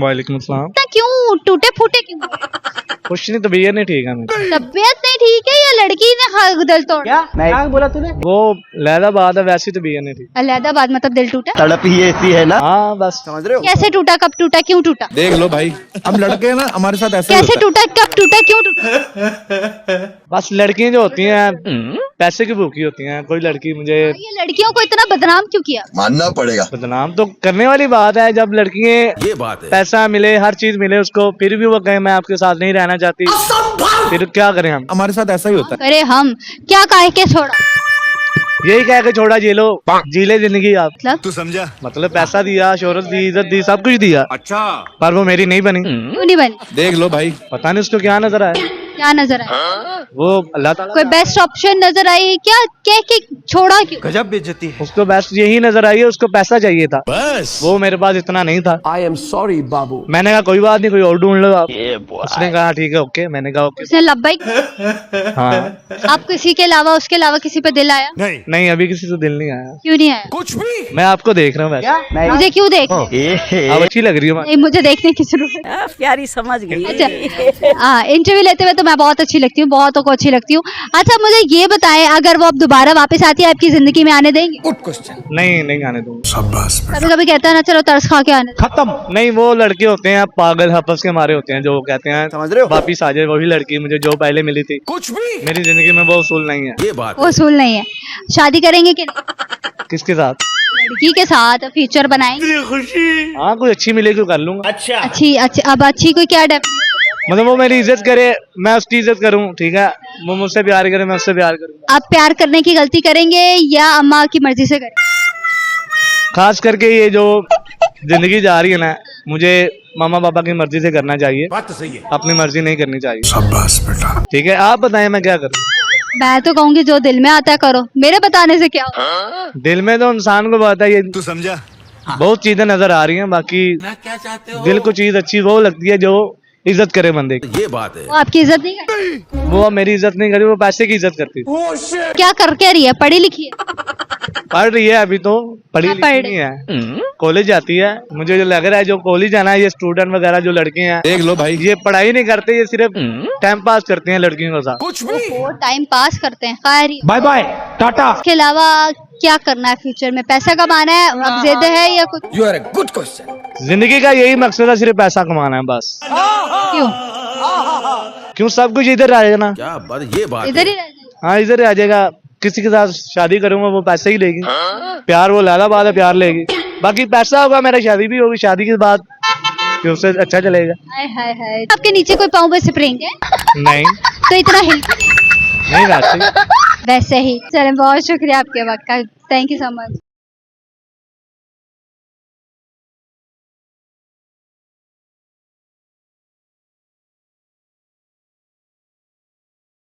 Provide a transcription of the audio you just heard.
वालेकुम सलाम। क्यों टूटे फूटे क्यों? कुछ नहीं, तबीयत नहीं ठीक है मेरी। तबीयत नहीं ठीक है या लड़की ने दिल तोड़? क्या बोला तूने? वो लहदा बात है, वैसी तबीयत नहीं ठीक। अलहदाबाद मतलब दिल टूटा? तड़प ही ऐसी है ना। हाँ बस। समझ रहे हो? कैसे टूटा, कब टूटा, क्यों टूटा? देख लो भाई, हम लड़के हैं ना, हमारे साथ ऐसे ही कैसे होता टूटा, कब टूटा, क्यों टूटा? बस लड़कियां जो होती हैं पैसे की भूखी होती हैं। कोई लड़की मुझे ये लड़कियों को इतना बदनाम क्यों किया? मानना पड़ेगा। बदनाम तो करने वाली बात है। जब लड़कियां है। ये बात है। पैसा मिले, हर चीज मिले उसको, फिर भी वो कहे मैं आपके साथ नहीं रहना चाहती, फिर क्या करें हम? हमारे साथ ऐसा ही होता है। अरे हम क्या कहे के छोड़ा? यही कह के छोड़ा, जी लो, जी ले जिंदगी आप। मतलब तू समझा? मतलब पैसा दिया, शोहरत दी, इज्जत दी, सब कुछ दिया, अच्छा, पर वो मेरी नहीं बनी। क्यों नहीं बनी? देख लो भाई। पता नहीं उसको क्या नजर आया। क्या नजर आया? वो अल्लाह ताला कोई बेस्ट ऑप्शन नजर आई क्या? कह के छोड़ा क्यों? गजब बेइज्जती है। उसको बेस्ट यही नजर आई है, उसको पैसा चाहिए था, बस। वो मेरे पास इतना नहीं था। I am sorry, बाबू। मैंने कहा कोई बात नहीं, कोई और ढूंढ लो आप। उसने कहा ठीक है ओके, मैंने कहा ओके। उसने लब्बाई। हाँ आप किसी के अलावा, उसके अलावा किसी पे दिल आया? नहीं, नहीं, अभी किसी से दिल नहीं आया। क्यों नहीं आया? कुछ भी। मैं आपको देख रहा हूँ वैसे, मुझे क्यों देख? आप अच्छी लग रही हो। नहीं, मुझे देखने की जरूरत है। प्यारी समझ गई। अच्छा हाँ, इंटरव्यू लेते हुए तो मैं बहुत अच्छी लगती हूँ, बहुतों को अच्छी लगती हूँ। अच्छा मुझे ये बताएं, अगर वो अब दोबारा वापस आती है आपकी जिंदगी में, आने देंगे? Good question. नहीं नहीं आने दूंगा। कभी कभी कहता है ना चलो तरस खा के आने दो। खत्म। नहीं, वो लड़के होते हैं पागल हपस के मारे होते हैं, जो कहते हैं समझ रहे हो? वापिस आ जाए। वही लड़की मुझे जो पहले मिली थी, कुछ भी। मेरी जिंदगी में वो उसूल नहीं है। ये बात वो उसूल नहीं है। शादी करेंगे कि नहीं? किसके साथ? लड़की के साथ फ्यूचर बनाएंगे? हाँ, कोई अच्छी मिलेगी तो कर लूंगा। अच्छी अच्छी, अब अच्छी कोई क्या डेफिनेशन? मतलब वो मेरी इज्जत करे, मैं उसकी इज्जत करूँ, ठीक है? वो मुझसे प्यार करे, मैं उससे प्यार करूँ। आप प्यार करने की गलती करेंगे या अम्मा की मर्जी से करेंगे? खास करके ये जो जिंदगी जा रही है ना, मुझे मामा पापा की मर्जी से करना चाहिए, बात तो सही है। अपनी मर्जी नहीं करनी चाहिए। शाबाश बेटा। ठीक है, आप बताएं मैं क्या करूँ? मैं तो कहूंगी जो दिल में आता है करो, मेरे बताने से क्या होगा? दिल में तो इंसान को पता है, ये तू समझा? बहुत चीजें नजर आ रही हैं, बाकी क्या चाहते हो? दिल को चीज अच्छी वो लगती है जो इज्जत करे बंदे की। ये बात है। वो आपकी इज्जत नहीं करती? वो अब मेरी इज्जत नहीं करी, वो पैसे की इज्जत करती थी। क्या कर क्या रही है? पढ़ी लिखी है? पढ़ रही है, अभी तो पढ़ी क्या लिखी पढ़ नहीं है, कॉलेज जाती है। मुझे जो लग रहा है जो कॉलेज जाना है, ये स्टूडेंट वगैरह जो लड़के हैं, देख लो भाई। ये पढ़ाई नहीं करते, ये सिर्फ टाइम पास करते हैं लड़कियों के साथ। कुछ भी। वो टाइम पास करते हैं। खैर, बाय बाय, टाटा। इसके अलावा क्या करना है फ्यूचर में? पैसा कमाना है, अब जिद है या कुछ? You are a good question. जिंदगी का यही मकसद है, सिर्फ पैसा कमाना है बस। क्यों? क्यों? सब कुछ इधर आ जाएगा ना। क्या बात, ये बात इधर ही रह जाए। हाँ, इधर आ जाएगा। किसी के साथ शादी करूंगा वो पैसे ही लेगी, प्यार वो लाला बात है, प्यार लेगी। बाकी पैसा होगा, मेरा शादी भी होगी, शादी के बाद कि उससे अच्छा चलेगा। हाय हाय हाय, आपके नीचे कोई पाँव पे स्प्रिंग है? नहीं तो इतना हिल नहीं, वैसे वैसे ही। चलें, बहुत शुक्रिया आपके वक्त का, थैंक यू सो मच।